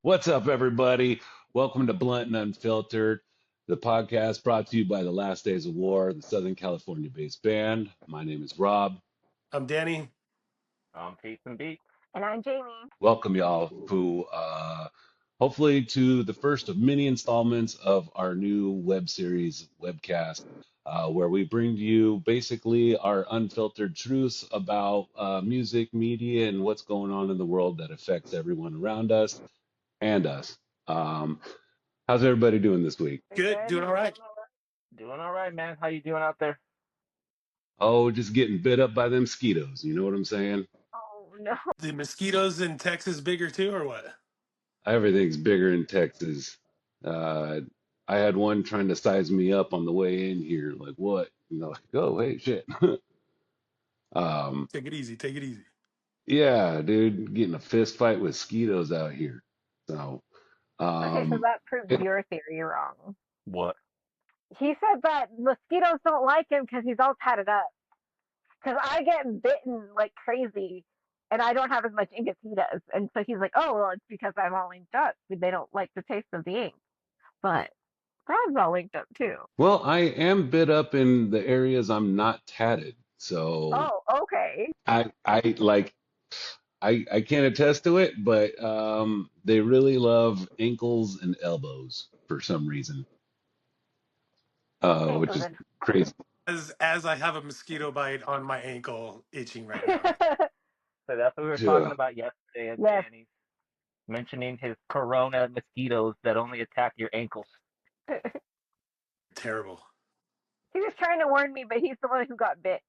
What's up, everybody? Welcome to Blunt Unfiltered, the podcast brought to you by the Last Days of War, the Southern California based band. My name is Rob. I'm Danny. Peace and beats. And I'm Jamie. Welcome, y'all, who hopefully to the first of many installments of our new web series webcast, where we bring to you basically our unfiltered truths about music, media, and what's going on in the world that affects everyone around us and us. Um, how's everybody doing this week? Pretty Good, good. doing all right. Doing all right, man. How you doing out there? Oh, just getting bit up by them mosquitoes. You know what I'm saying? Oh no. The mosquitoes in Texas bigger too, or what? Everything's bigger in Texas. Uh, I had one trying to size me up on the way in here. Like, what? You know, like, oh, hey, shit. Um, Take it easy. Take it easy. yeah, dude, getting a fist fight with mosquitoes out here. So, Okay, so um, that proves it, your theory wrong. What? He said that mosquitoes don't like him because he's all tatted up. Because I get bitten like crazy, and I don't have as much ink as he does. And so he's like, "Oh, well, it's because I'm all inked up. They don't like the taste of the ink." But Rob's all inked up too. well, I am bit up in the areas I'm not tatted. So Oh, okay. I like I can't attest to it, but they really love ankles and elbows for some reason, Okay, which so is then. crazy. As I have a mosquito bite on my ankle itching right now. So that's what we were talking Yeah. about yesterday at Yes. Danny's, mentioning his corona mosquitoes that only attack your ankles. Terrible. He was trying to warn me, but he's the one who got bit.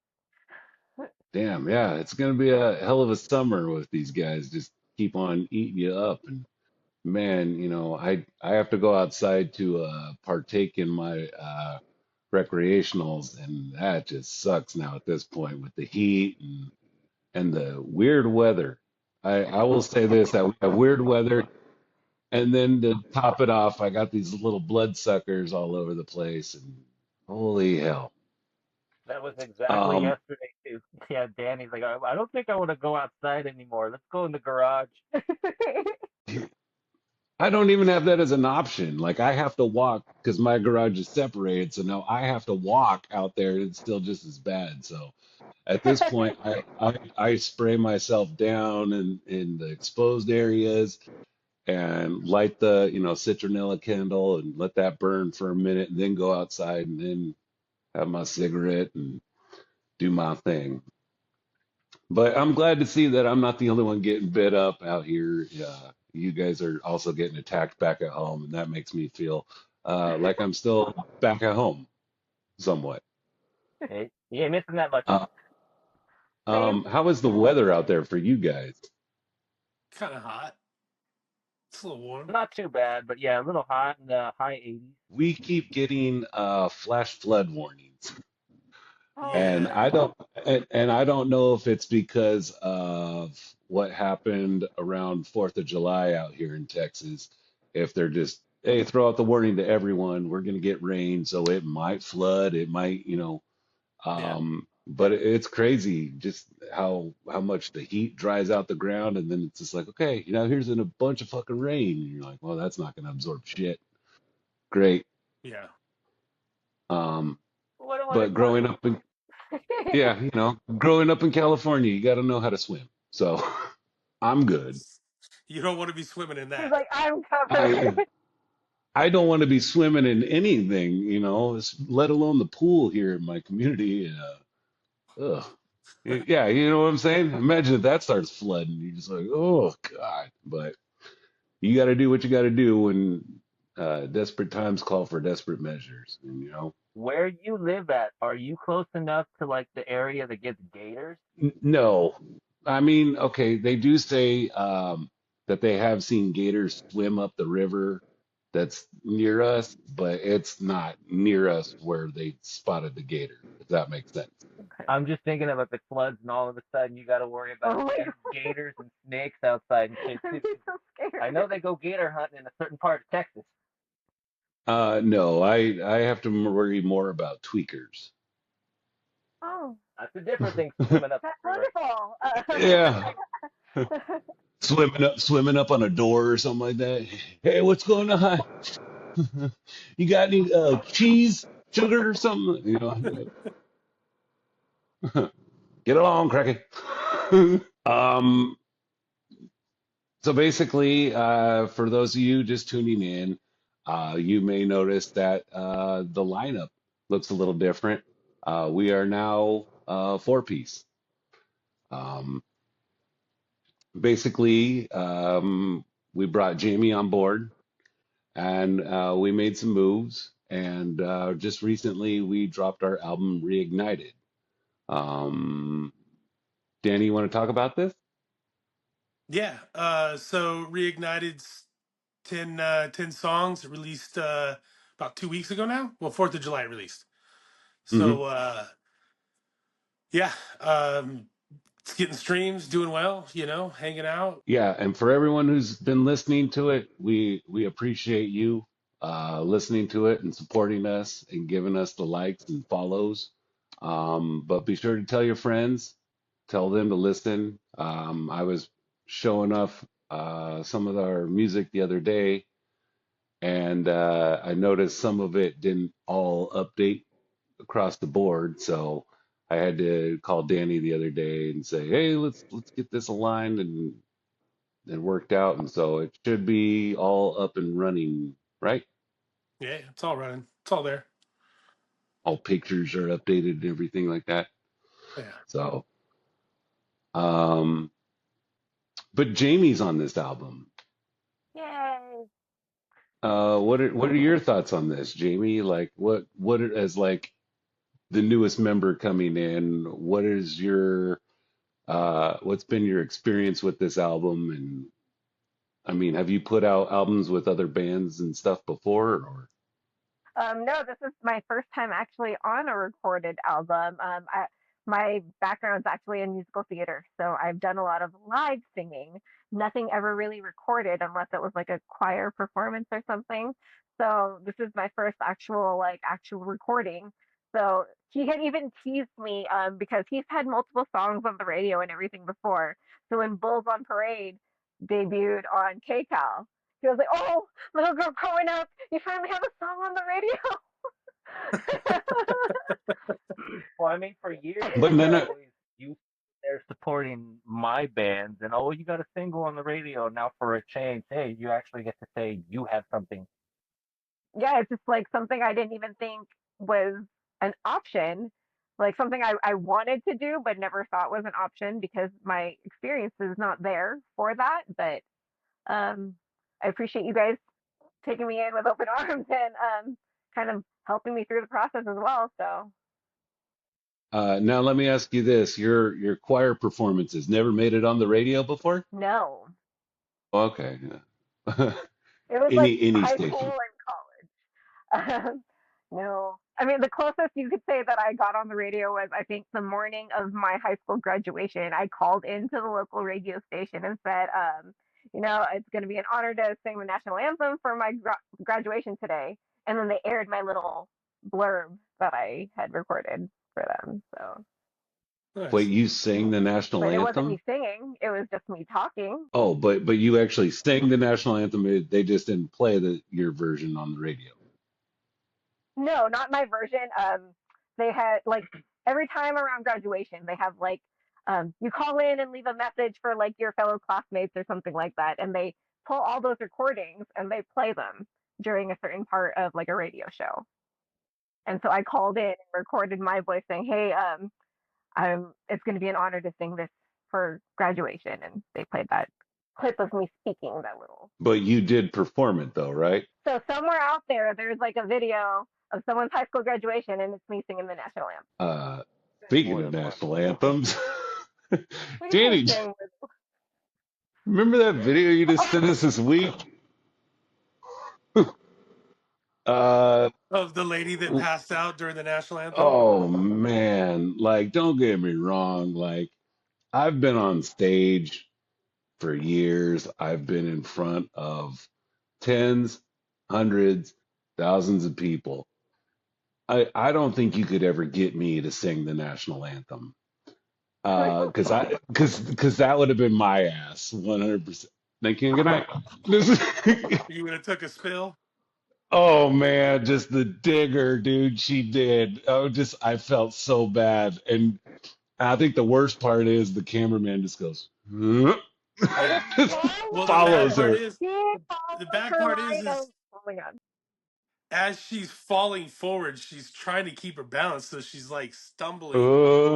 Damn, yeah, it's gonna be a hell of a summer with these guys. Just keep on eating you up, and man, I have to go outside to partake in my recreationals, and that just sucks now at this point with the heat and the weird weather. I will say this, that we have weird weather, and then to top it off, I got these little bloodsuckers all over the place, and holy hell. That was exactly Um, yesterday too. Yeah, Danny's like, I don't think I want to go outside anymore. Let's go in the garage. I don't even have that as an option. Like I have to walk because my garage is separated, so now I have to walk out there. It's still just as bad. So at this point, I spray myself down in the exposed areas and light the citronella candle and let that burn for a minute, and then go outside and then have my cigarette and do my thing. But I'm glad to see that I'm not the only one getting bit up out here. You guys are also getting attacked back at home, and that makes me feel like I'm still back at home somewhat. Hey, you ain't missing that much. Uh, Same. how is the weather out there for you guys? Kind of hot. It's a little warm. Not too bad, but yeah, a little hot in the high 80s. We keep getting flash flood warnings. Oh, And Yeah. I don't and I don't know if it's because of what happened around 4th of July out here in Texas. If they're just, hey, throw out the warning to everyone, we're going to get rain, so it might flood, it might, Yeah. but it's crazy just how much the heat dries out the ground, and then it's just like, okay, here's a bunch of fucking rain. And you're like, well, that's not going to absorb shit. Great. Yeah. Um, What do I but want? growing up in Yeah, growing up in California, you got to know how to swim. So I'm good. You don't want to be swimming in he's that. like, I'm covered. I I don't want to be swimming in anything, let alone the pool here in my community. Ugh. Yeah, you know what I'm saying? Imagine if that starts flooding. You're just like, oh God. But you got to do what you got to do when desperate times call for desperate measures. And. Where you live at, are you close enough to like the area that gets gators? No, I mean, okay, they do say that they have seen gators swim up the river that's near us, but it's not near us where they spotted the gator, if that makes sense. I'm just thinking about the floods, and all of a sudden you got to worry about Oh my gators and snakes outside and shit god, too. he's so I scared. know they go gator hunting in a certain part of Texas. No, I have to worry more about tweakers. Oh, That's a different thing swimming up that's the river. wonderful. Yeah. swimming up on a door or something like that. Hey, what's going on? You got any cheese, sugar, or something? You know, get along, cracky. um, so basically, for those of you just tuning in, you may notice that the lineup looks a little different. We are now four piece. Um, basically, we brought Jamie on board and we made some moves. And just recently, we dropped our album Reignited. Um, Danny, you want to talk about this? Yeah. So Reignited's 10 songs released about 2 weeks ago now. Well, 4th of July released. Hmm. So yeah, it's getting streams, doing well, hanging out. Yeah, and for everyone who's been listening to it, we appreciate you listening to it and supporting us and giving us the likes and follows. But be sure to tell your friends, tell them to listen. I was showing off some of our music the other day, and I noticed some of it didn't all update across the board, so I had to call Danny the other day and say, "Hey, let's get this aligned and worked out, and so it should be all up and running, right? Yeah, it's all running. It's all there. All pictures are updated and everything like that. Yeah. So, um, but Jamie's on this album. Yay! What are your thoughts on this, Jamie? Like, as like the newest member coming in? What is your what's been your experience with this album? And I mean, have you put out albums with other bands and stuff before, or? No, this is my first time actually on a recorded album. My background's actually in musical theater, so I've done a lot of live singing. Nothing ever really recorded unless it was like a choir performance or something. So this is my first actual recording. So he had even teased me because he's had multiple songs on the radio and everything before. So when Bulls on Parade debuted on KCAL, he was like, "Oh, little girl growing up, you finally have a song on the radio." Well, I mean, for years But we were then, always used there supporting my bands, and oh, you got a single on the radio. Now for a change, hey, you actually get to say you have something. Yeah, it's just like something I didn't even think was an option, like something I wanted to do but never thought was an option because my experience is not there for that. But um, I appreciate you guys taking me in with open arms and kind of helping me through the process as well. So now let me ask you this: your choir performances never made it on the radio before? no, Okay, yeah. it was like Any high school station. and college. No, I mean the closest you could say that I got on the radio was I think the morning of my high school graduation. I called into the local radio station and said, it's going to be an honor to sing the national anthem for my graduation today. And then they aired my little blurb that I had recorded for them. So, Wait, Nice. you sang the national but it wasn't me anthem? singing; it was just me talking. Oh, but you actually sang the national anthem. They just didn't play your version on the radio. No, not my version. They had like every time around graduation, they have like you call in and leave a message for like your fellow classmates or something like that, and they pull all those recordings and they play them during a certain part of like a radio show. And so I called in and recorded my voice saying, "Hey, I'm it's going to be an honor to sing this for graduation," and they played that clip of me speaking that little. But you did perform it though, right? So somewhere out there, there's like a video of someone's high school graduation, and it's me singing the national anthem. Uh, That's speaking more of than fun. national anthems, What do you Danny, guys sing? remember that video you just Oh, sent us this week? Uh, Of the lady that passed out during the national anthem. oh man, like don't get me wrong, like I've been on stage for years. I've been in front of tens, hundreds, thousands of people. I don't think you could ever get me to sing the national anthem. Because that would have been my ass 100%. Thank you and good night. You would have took a spill. Oh man, just the digger, dude. She did. I felt so bad, and I think the worst part is the cameraman just goes, "Huh?" Yeah. just Well, the bad follows part her. is He the follows bad her part line of, is oh my god. as she's falling forward, she's trying to keep her balance, so she's like stumbling,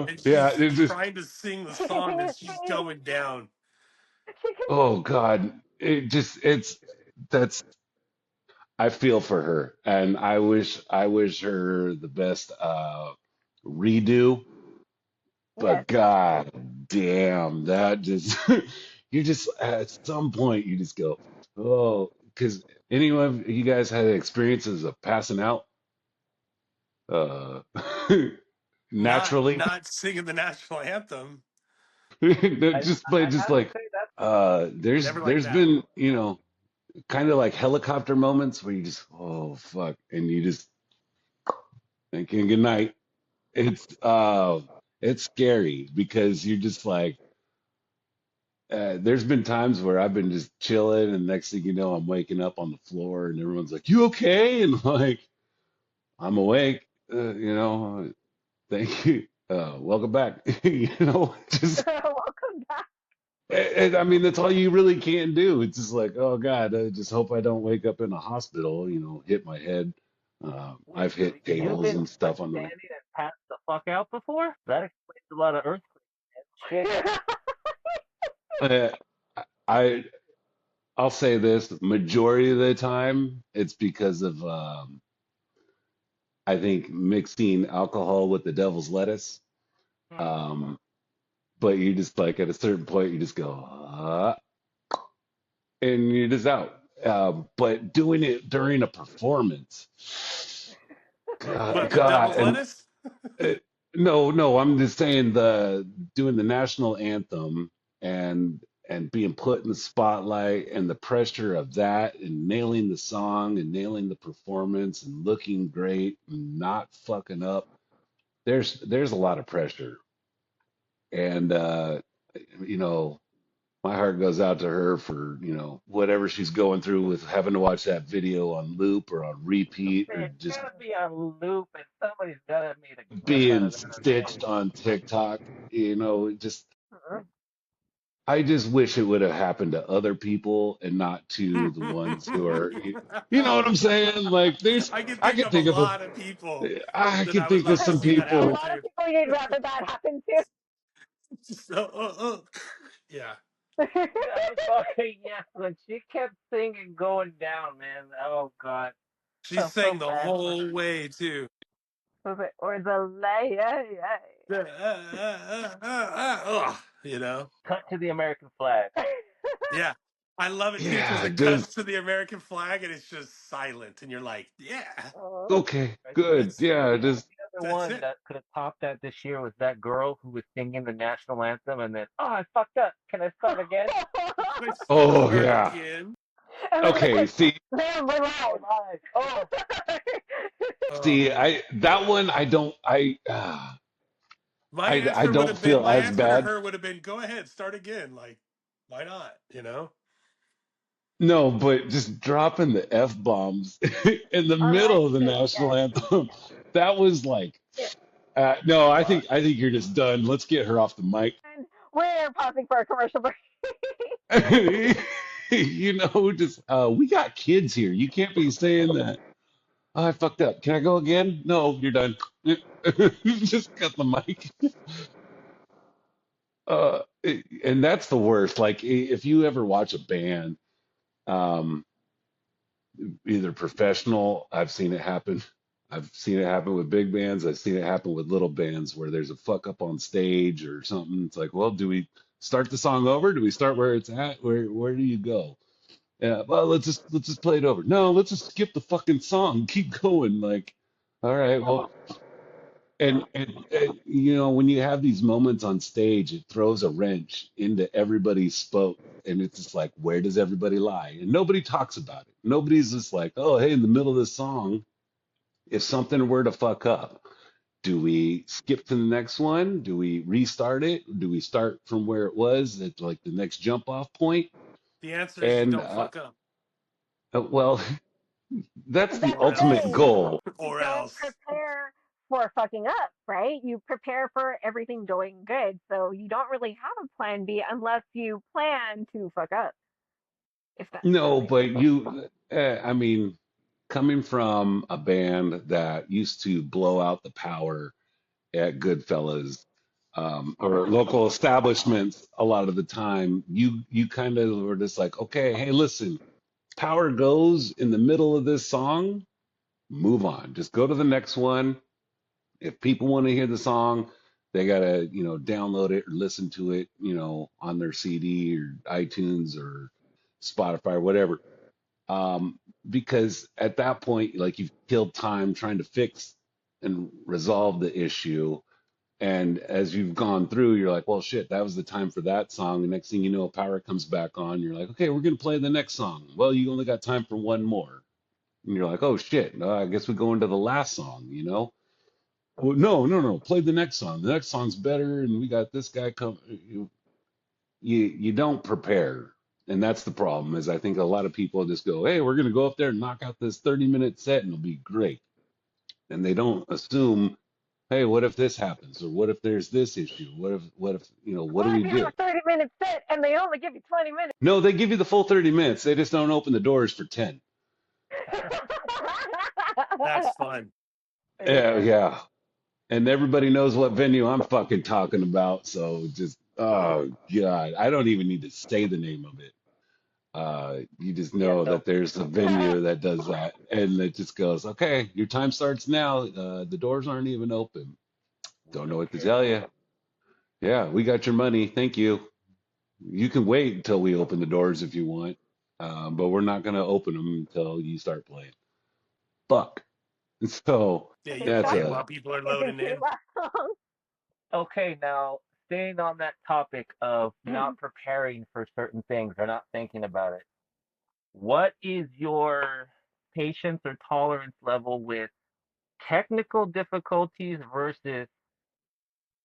and Yeah, she's it just. trying to sing the song as she's going down. She can, Oh God, it's that's. I feel for her, and I wish her the best redo. yes, But God damn, that just you just at some point you just go, oh, because anyone of you guys had experiences of passing out uh naturally? Not singing the national anthem. Just have to like say that's there's Never like there's that. been, kind of like helicopter moments where you just, oh fuck, and you just thinking good night. It's scary because you're just like, there's been times where I've been just chilling, and next thing you know, I'm waking up on the floor, and everyone's like, "You okay?" And like, I'm awake. Thank you. Welcome back. Just, welcome back. and I mean, that's all you really can do. It's just like, oh God, I just hope I don't wake up in a hospital. Hit my head. wait. I've So hit you've tables been and like stuff on the. standing and passed the fuck out before? That explains a lot of earthquakes and shit. Uh, I I'll say this: majority of the time, it's because of I think mixing alcohol with the devil's lettuce. Hmm. Um, but you just like at a certain point, you just go, and you're just out. But doing it during a performance, What, the God, devil's and lettuce? uh, no, no, I'm just saying the doing the national anthem and being put in the spotlight and the pressure of that and nailing the song and nailing the performance and looking great and not fucking up. There's a lot of pressure, and you know my heart goes out to her for whatever she's going through with having to watch that video on loop or on repeat or It's just gotta be on loop, and somebody's gotta make a gif out being of that stitched eventually. on TikTok. Just I just wish it would have happened to other people and not to the ones who are, you know what I'm saying? Like I can I think could of a think of lot of people I that could I would think of love to some see that A happen people. lot of to. people you'd rather that happen to. Just, yeah. Yes, when she kept singing going down, man. Oh god, She felt so sang the bad for whole her. way too. Was it, or the lay? You know? Cut to the American flag. Yeah. I love it too because Yeah, it dude. cuts to the American flag and it's just silent, and you're like, yeah, Okay, I good. that's Yeah, The just only other that's one it. that could have topped that this year was that girl who was singing the national anthem and then, oh, I fucked up. Can I start again? I oh start yeah. again. And then it's Okay, like, see, man, we're Oh, live. live. Oh, Oh see, man. I that one I don't I don't feel My as answer to bad. her would have been, go ahead, start again. Like, why not? You know? No, but just dropping the F bombs in the On live middle of the stream, national yes. anthem, that was like, Yes. no, fuck. I think you're just done. Let's get her off the mic. And we're pausing for a commercial break. Just we got kids here. You can't be saying that. Oh, I fucked up. Can I go again? No, you're done. Just cut the mic. And that's the worst. Like if you ever watch a band, um, either professional, I've seen it happen. I've seen it happen with big bands. I've seen it happen with little bands where there's a fuck up on stage or something. It's like, well, do we start the song over? Do we start where it's at? Where do you go? Yeah, well, let's just play it over. No, let's just skip the fucking song. Keep going. Like, all right, well, and when you have these moments on stage, it throws a wrench into everybody's spoke, and it's just like, where does everybody lie? And nobody talks about it. Nobody's just like, oh, hey, in the middle of this song, if something were to fuck up, Do we skip to the next one? Do we restart it? Do we start from where it was at like the next jump off point? The answer is you And don't fuck up, well, that's the That's or the else, ultimate thing. goal. You or don't else. prepare for fucking up, right? You prepare for everything going good. So you don't really have a plan B unless you plan to fuck up, if that No, makes but sense. I mean, coming from a band that used to blow out the power at Goodfellas, or local establishments, a lot of the time, you kind of were just like, okay, hey, listen, power goes in the middle of this song, move on, just go to the next one. If people want to hear the song, they gotta, download it or listen to it, on their CD or iTunes or Spotify or whatever. Um, because at that point, like you've killed time trying to fix and resolve the issue. And as you've gone through, you're like, well, shit, that was the time for that song. The next thing you know, power comes back on. You're like, okay, we're going to play the next song. Well, you only got time for one more. And you're like, oh, shit, I guess we go into the last song. Well, no, no, no, play the next song. The next song's better. And we got this guy come. You don't prepare. And that's the problem is I think a lot of people just go, hey, we're going to go up there and knock out this 30-minute set and it'll be great. And they don't assume, hey, what if this happens? Or what if there's this issue? What if, what do What we if you have do? a 30-minute set and they only give you 20 minutes? No, they give you the full 30 minutes. They just don't open the doors for 10. That's fun. Yeah, Yeah. yeah. And everybody knows what venue I'm fucking talking about. So just, oh God, I don't even need to say the name of it. You just Yeah, know no. that there's a venue that does that. And it just goes, okay, your time starts now. The doors aren't even open. We Don't know don't what to care. tell you. Yeah, we got your money. Thank you. You can wait until we open the doors if you want, but we're not going to open them until you start playing. Fuck. So Yeah, If you it's can that's not, wait a while people are if loading it's your in. last song. Okay, now staying on that topic of not preparing for certain things or not thinking about it, what is your patience or tolerance level with technical difficulties versus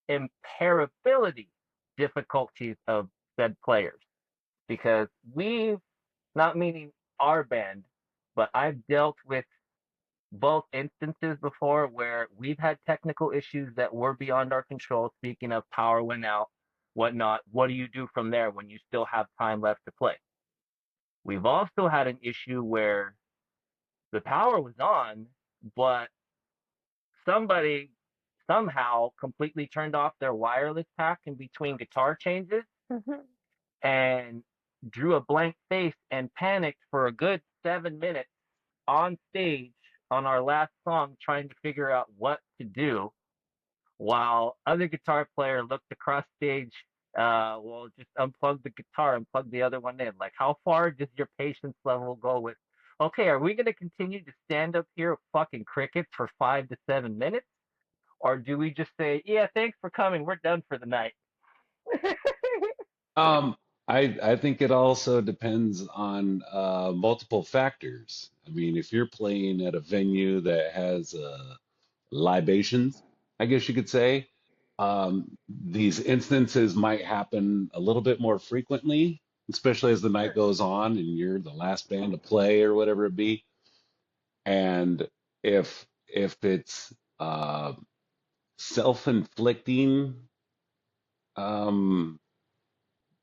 impairability difficulties of said players? Because we've, not meaning our band, but I've dealt with both instances before where we've had technical issues that were beyond our control. Speaking of power went out, whatnot, what do you do from there when you still have time left to play? We've also had an issue where the power was on, but somebody somehow completely turned off their wireless pack in between guitar changes and drew a blank face and panicked for a good 7 minutes on stage on our last song trying to figure out what to do while other guitar player looked across stage, well, just unplug the guitar and plug the other one in. Like, how far does your patience level go with, okay, are we going to continue to stand up here fucking crickets for 5 to 7 minutes? Or do we just say, yeah, thanks for coming, we're done for the night? um I think it also depends on multiple factors. I mean, if you're playing at a venue that has libations, I guess you could say, these instances might happen a little bit more frequently, especially as the night Sure. goes on and you're the last band to play or whatever it be. And if it's self-inflicting, um,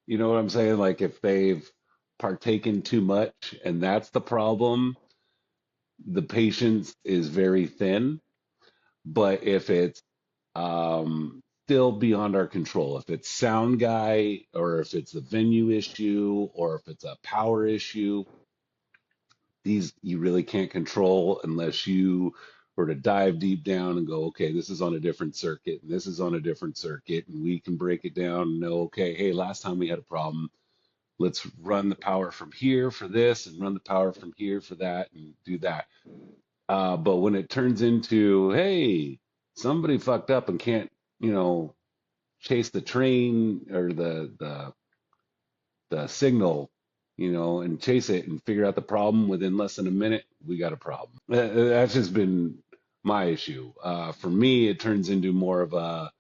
you know what I'm saying? Like if they've partaken too much and that's the problem, the patience is very thin. But if it's still beyond our control, if it's sound guy or if it's a venue issue or if it's a power issue, these you really can't control unless you were to dive deep down and go, okay, this is on a different circuit and this is on a different circuit, and we can break it down and know, okay, hey, last time we had a problem, let's run the power from here for this and run the power from here for that and do that. But when it turns into, hey, somebody fucked up and can't, you know, chase the train or the signal, and chase it and figure out the problem within less than a minute, we got a problem. That's just been my issue. For me, it turns into more of a,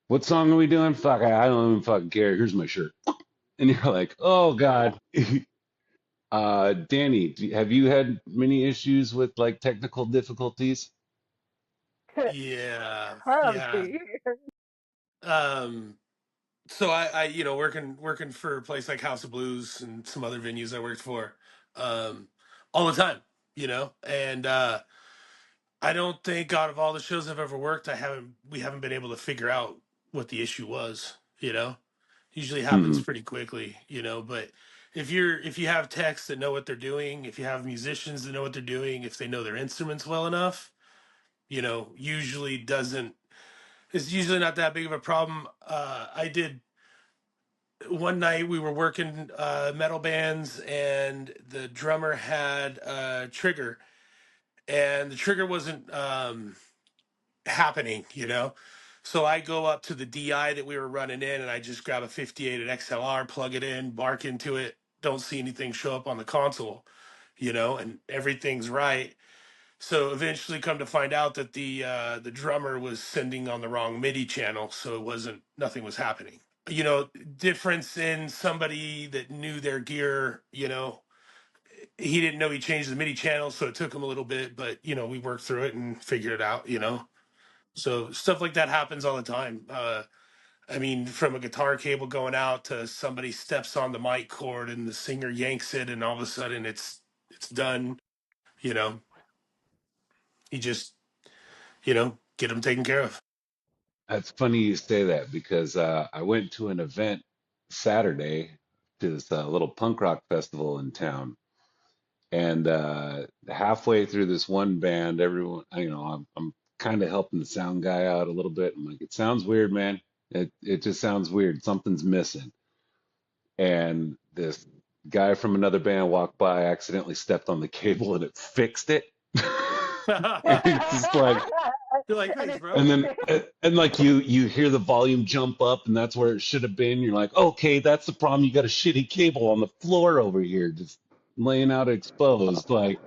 what song are we doing? Fuck, I don't even fucking care. Here's my shirt. And you're like, oh God. Danny, have you had many issues with like technical difficulties? Yeah, yeah. Probably. Um, so I working for a place like House of Blues and some other venues I worked for, um, all the time, and I don't think out of all the shows I've ever worked, we haven't been able to figure out what the issue was. Usually happens Hmm. pretty quickly, but if you have techs that know what they're doing, if you have musicians that know what they're doing, if they know their instruments well enough, usually doesn't it's usually not that big of a problem. I did one night we were working metal bands and the drummer had a trigger and the trigger wasn't happening, so I go up to the DI that we were running in and I just grab a 58 at XLR, plug it in, bark into it, don't see anything show up on the console, and everything's right. So eventually come to find out that the drummer was sending on the wrong MIDI channel, so nothing was happening. Difference in somebody that knew their gear, he didn't know he changed the MIDI channel, so it took him a little bit, but we worked through it and figured it out. So stuff like that happens all the time. I mean, from a guitar cable going out to somebody steps on the mic cord and the singer yanks it, and all of a sudden it's done. You know, you just get them taken care of. That's funny you say that because I went to an event Saturday to this little punk rock festival in town. And halfway through this one band, everyone, I'm kind of helping the sound guy out a little bit. I'm like, it sounds weird, man. It just sounds weird. Something's missing. And this guy from another band walked by, accidentally stepped on the cable, and it fixed it. And it's just like, You're like, And thanks, it's bro. and then and like you hear the volume jump up, and that's where it should have been. You're like, okay, that's the problem. You got a shitty cable on the floor over here, just laying out exposed. Like,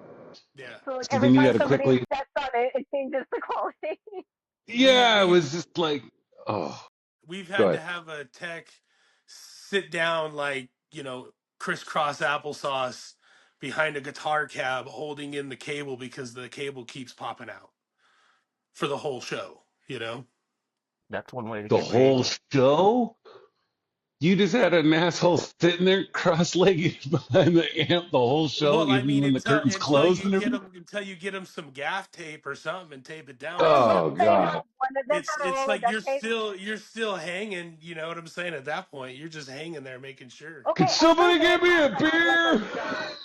Yeah, so like so every then you got time to somebody quickly, steps on it, it changes the quality. we yeah, it we've was just like, oh, we've go had to ahead. have a tech sit down like crisscross applesauce behind a guitar cab holding in the cable because the cable keeps popping out for the whole show. That's one way to The get paid. whole show, you just had an asshole sitting there cross-legged behind the amp the whole show, Well, I even mean, when the curtains closed and everything. until you get them some gaff tape or something and tape it down I or was about to Oh something. say, God. have one of them had a It's roll of like duct tape. you're still hanging. You know what I'm saying? At that point, you're just hanging there making sure. Could Okay, every somebody get band me has a to have like a beer? gun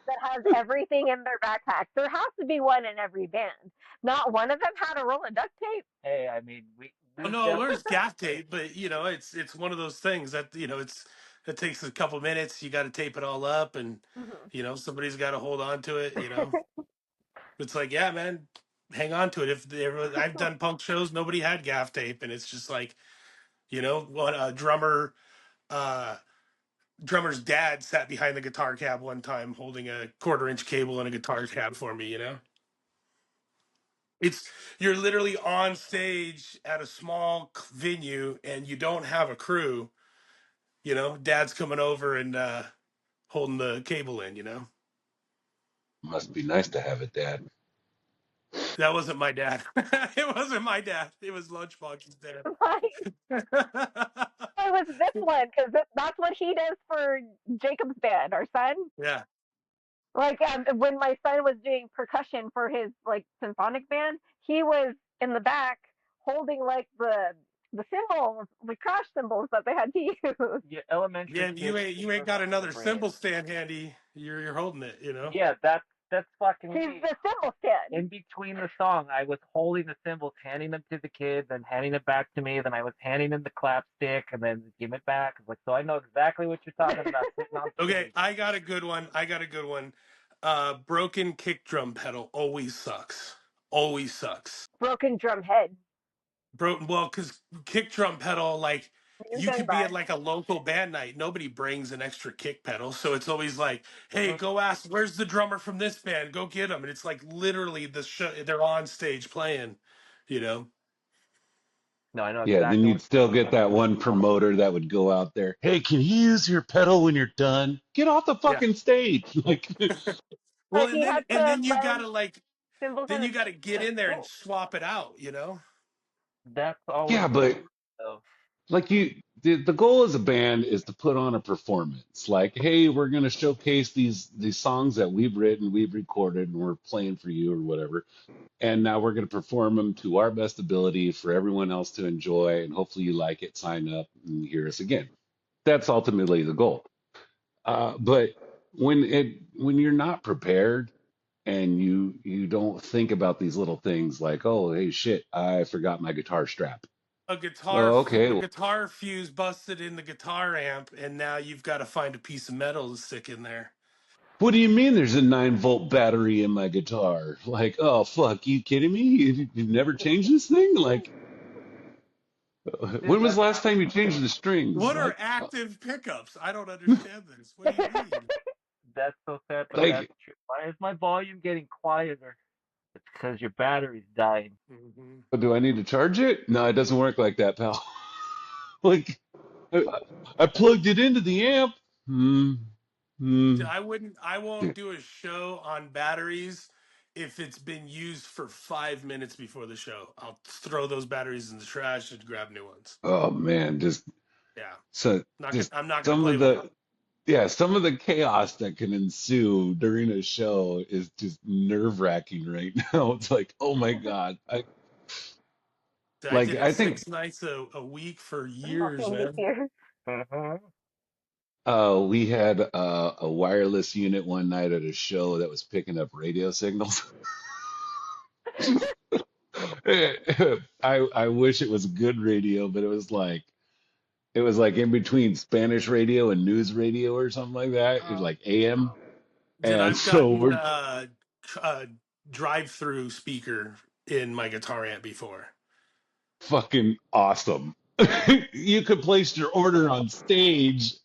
that has everything in their backpack. There has to be one in every band. Not one of them had a roll of duct tape. Hey, I mean, Oh we've no, dealt there's gaff tape, but it's one of those things that it takes a couple minutes. You got to tape it all up, and Mhm. somebody's got to hold on to it. It's like, yeah, man, hang on to it. I've done punk shows, nobody had gaff tape, and it's just like, what a uh, drummer's dad sat behind the guitar cab one time holding a 1/4 inch cable and a guitar cab for me. It's You're literally on stage at a small venue and you don't have a crew. Dad's coming over and holding the cable in. Must be nice to have it, Dad. That wasn't my dad. It wasn't my dad. It was Lunchbox's dad. Like, it was this one because that's what he does for Jacob's band, our son. Yeah. Like when my son was doing percussion for his like symphonic band, he was in the back holding like the cymbals, the crash cymbals that they had to use. yeah, elementary Yeah, kids you ain't never got have the another brains. cymbal stand handy. You're holding it. Yeah, that's fucking He's me. the cymbal stand. In between the song, I was holding the cymbals, handing them to the kid, then handing it back to me, then I was handing him the clap stick, and then give it back. Like, so I know exactly what you're talking about sitting on Okay, stage. I got a good one. Broken kick drum pedal always sucks. Always sucks. Broken drum head. Well, because kick drum pedal, like You've you done could be at bad. like a local band night. Nobody brings an extra kick pedal. So it's always like, hey, go ask, where's the drummer from this band? Go get him. And it's like literally the show, they're on stage playing, you know? No, I know Yeah, then exactly you'd what. still get that one promoter that would go out there. Hey, can you use your pedal when you're done? Get off the Yeah. fucking stage. Like, Well, He had and to then you lend gotta like, cymbals then and you gotta get a in there and scope. swap it out, you know? That's always yeah, the but of like the goal as a band is to put on a performance. Like, hey, we're gonna showcase these songs that we've written, we've recorded, and we're playing for you or whatever. And now we're gonna perform them to our best ability for everyone else to enjoy, and hopefully you like it, sign up, and hear us again. That's ultimately the goal. But when you're not prepared and you don't think about these little things like, oh, hey, shit, I forgot my guitar strap. Oh, okay. A guitar fuse busted in the guitar amp, and now you've got to find a piece of metal to stick in there. What do you mean there's a 9-volt battery in my guitar? Like, oh, fuck, you kidding me? You've never changed this thing? Like, dude. when was the last time you changed the strings? What are Like, active pickups? I don't understand this. What do you mean? That's so sad, but that's like, true. Why is my volume getting quieter? It's because your battery's dying. Hmm. do I need to charge it? No, it doesn't work like that, pal. Like, I plugged it into the amp. Hmm. Hmm. I won't do a show on batteries if it's been used for 5 minutes before the show. I'll throw those batteries in the trash and grab new ones. Oh man, Yeah, so just I'm not gonna some play of with it. the yeah, some of the chaos that can ensue during a show is just nerve-wracking right now. It's like, oh my God. I did it I think 6 nights a week for years, Walking man. here. Mm-hmm. we had a wireless unit one night at a show that was picking up radio signals. I wish it was good radio, but it was like in between Spanish radio and news radio or something like that. It was like AM. Dude, And I've so gotten we're a drive-through speaker in my guitar amp before. fucking awesome. You could place your order on stage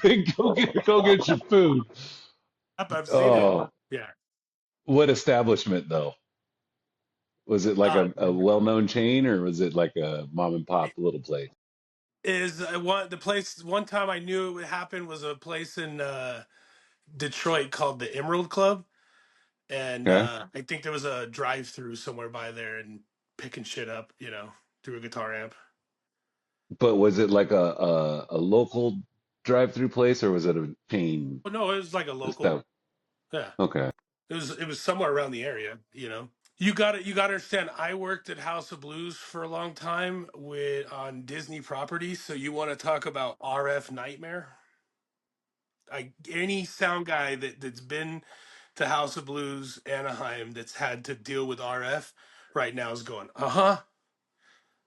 and go get your food. I've seen it. Oh, Yeah. what establishment though? Was it like Uh, a well-known chain or was it like a mom and pop little place? is one the place one time I knew it would happen was a place in Detroit called the Emerald Club, and Okay. I think there was a drive-through somewhere by there and picking shit up, through a guitar amp. But was it like a local drive-through place or was it a chain? Oh no, it was like a local. That Yeah, okay. it was somewhere around the area. You got to understand. I worked at House of Blues for a long time with on Disney properties. So you want to talk about RF nightmare? Any sound guy that's been to House of Blues Anaheim that's had to deal with RF right now is going,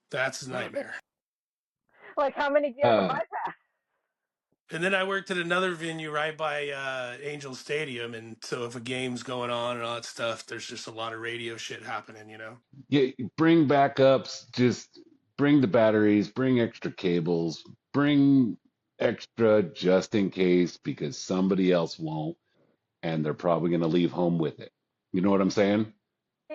that's a nightmare. Like, how many do you have to Uh, bypass? And then I worked at another venue right by Angel Stadium, and so if a game's going on and all that stuff, there's just a lot of radio shit happening. yeah, bring backups, just bring the batteries, bring extra cables, bring extra just in case because somebody else won't and they're probably going to leave home with it. You know what I'm saying?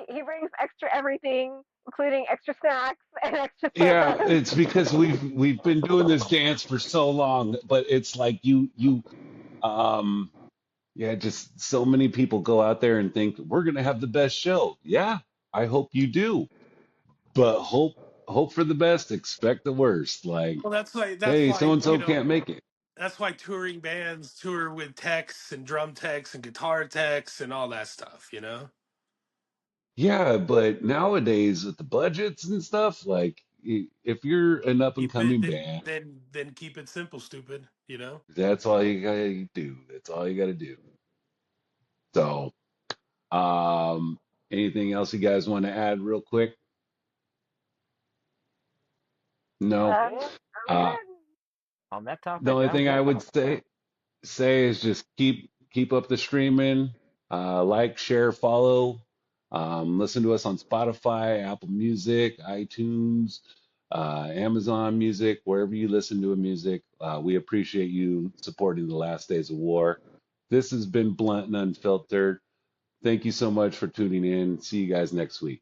He brings extra everything, including extra snacks and extra Yeah, sodas. it's because we've been doing this dance for so long, but it's like um yeah, just so many people go out there and think we're going to have the best show. Yeah, I hope you do. But hope for the best, expect the worst. Like, Well, that's hey, so why and so can't make it. that's why touring bands tour with techs and drum techs and guitar techs and all that stuff. Yeah, but nowadays with the budgets and stuff, like if you're an up and Keep it coming band, then keep it simple, stupid. that's all you gotta do. That's all you gotta do. So, um, anything else you guys want to add real quick? No. I'm Uh, good. On that the topic, only I'm thing I good. would say is just keep up the streaming, like, share, follow, listen to us on Spotify, Apple Music, iTunes, Amazon Music, wherever you listen to a music. We appreciate you supporting the Last Days of War. This has been Blunt and Unfiltered. Thank you so much for tuning in. See you guys next week.